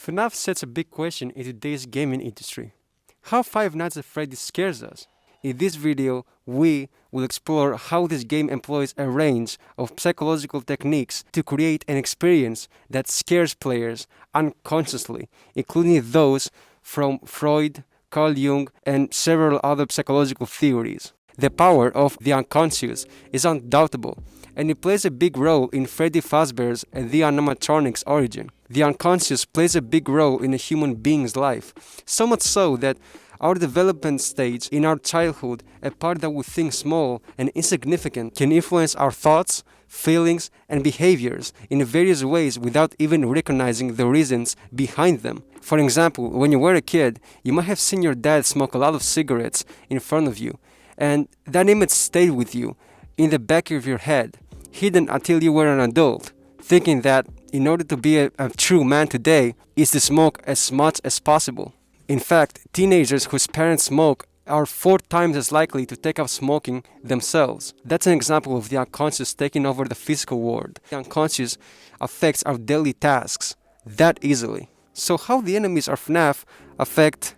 Fnaf sets a big question in today's gaming industry. How Five Nights at Freddy's scares us. In this video, we will explore how this game employs a range of psychological techniques to create an experience that scares players unconsciously, including those from Freud, Carl Jung, and several other psychological theories. The power of the unconscious is undoubtable, and it plays a big role in Freddy Fazbear's and the animatronic's origin. The unconscious plays a big role in a human being's life, so much so that our development stage in our childhood, a part that we think small and insignificant, can influence our thoughts, feelings, and behaviors in various ways without even recognizing the reasons behind them. For example, when you were a kid, you might have seen your dad smoke a lot of cigarettes in front of you, and that image stayed with you in the back of your head, hidden until you were an adult, thinking that in order to be a true man today is to smoke as much as possible. In fact, teenagers whose parents smoke are 4 times as likely to take up smoking themselves. That's an example of the unconscious taking over the physical world. The unconscious affects our daily tasks that easily. So how the enemies of Fnaf affect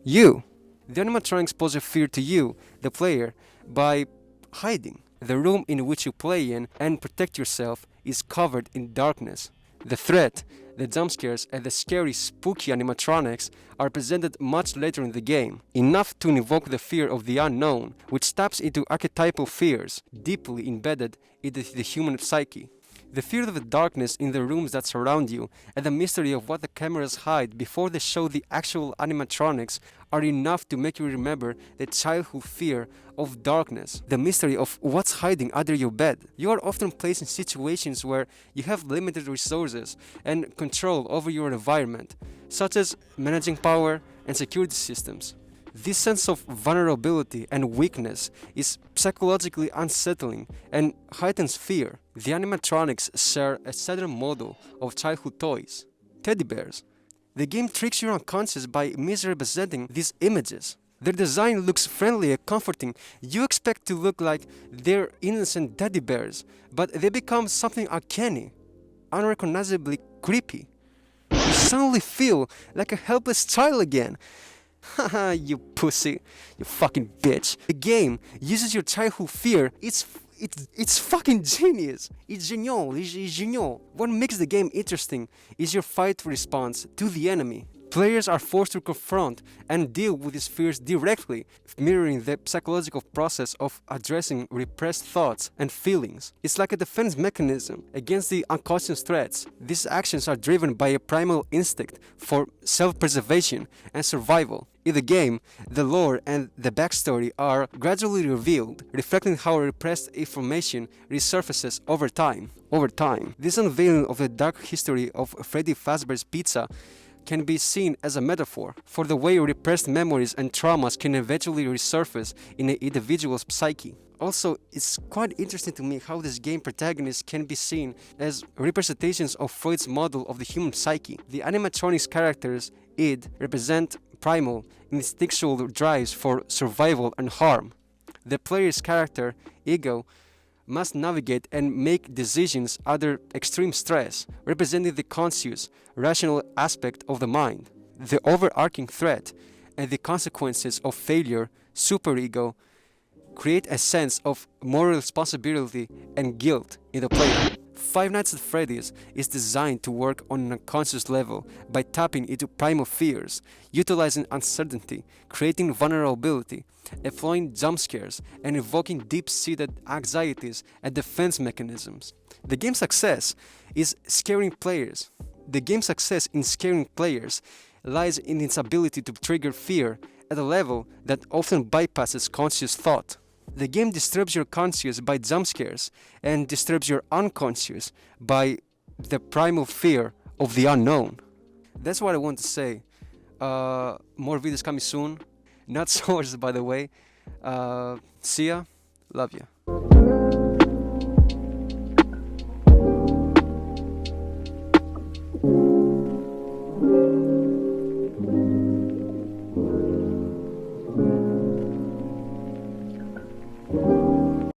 you? The animatronics pose a fear to you, the player, by hiding. The room in which you play in and protect yourself is covered in darkness. The threat, the jump scares, and the scary, spooky animatronics are presented much later in the game, enough to invoke the fear of the unknown, which taps into archetypal fears deeply embedded into the human psyche. The fear of the darkness in the rooms that surround you and the mystery of what the cameras hide before they show the actual animatronics are enough to make you remember the childhood fear of darkness, the mystery of what's hiding under your bed. You are often placed in situations where you have limited resources and control over your environment, such as managing power and security systems. This sense of vulnerability and weakness is psychologically unsettling and heightens fear. The animatronics share a certain model of childhood toys, teddy bears. The game tricks your unconscious by misrepresenting these images. Their design looks friendly and comforting. You expect to look like they're innocent teddy bears, but they become something uncanny, unrecognizably creepy. You suddenly feel like a helpless child again. Haha, you pussy, you fucking bitch. The game uses your childhood fear. It's fucking genius. It's genial. What makes the game interesting is your fight response to the enemy. Players are forced to confront and deal with these fears directly, mirroring the psychological process of addressing repressed thoughts and feelings. It's like a defense mechanism against the unconscious threats. These actions are driven by a primal instinct for self-preservation and survival. In the game, the lore and the backstory are gradually revealed, reflecting how repressed information resurfaces over time. This unveiling of the dark history of Freddy Fazbear's Pizza can be seen as a metaphor for the way repressed memories and traumas can eventually resurface in an individual's psyche. Also, it's quite interesting to me how this game protagonists can be seen as representations of Freud's model of the human psyche. The animatronics characters, id, represent primal, instinctual drives for survival and harm. The player's character, ego, must navigate and make decisions under extreme stress, representing the conscious, rational aspect of the mind. The overarching threat and the consequences of failure, superego, create a sense of moral responsibility and guilt in the player. Five Nights at Freddy's is designed to work on an unconscious level by tapping into primal fears, utilizing uncertainty, creating vulnerability, employing jump scares, and evoking deep-seated anxieties and defense mechanisms. The game's success in scaring players lies in its ability to trigger fear at a level that often bypasses conscious thought. The game disturbs your conscious by jump scares and disturbs your unconscious by the primal fear of the unknown. That's what I want to say. More videos coming soon. Not sourced, by the way. See ya. Love ya.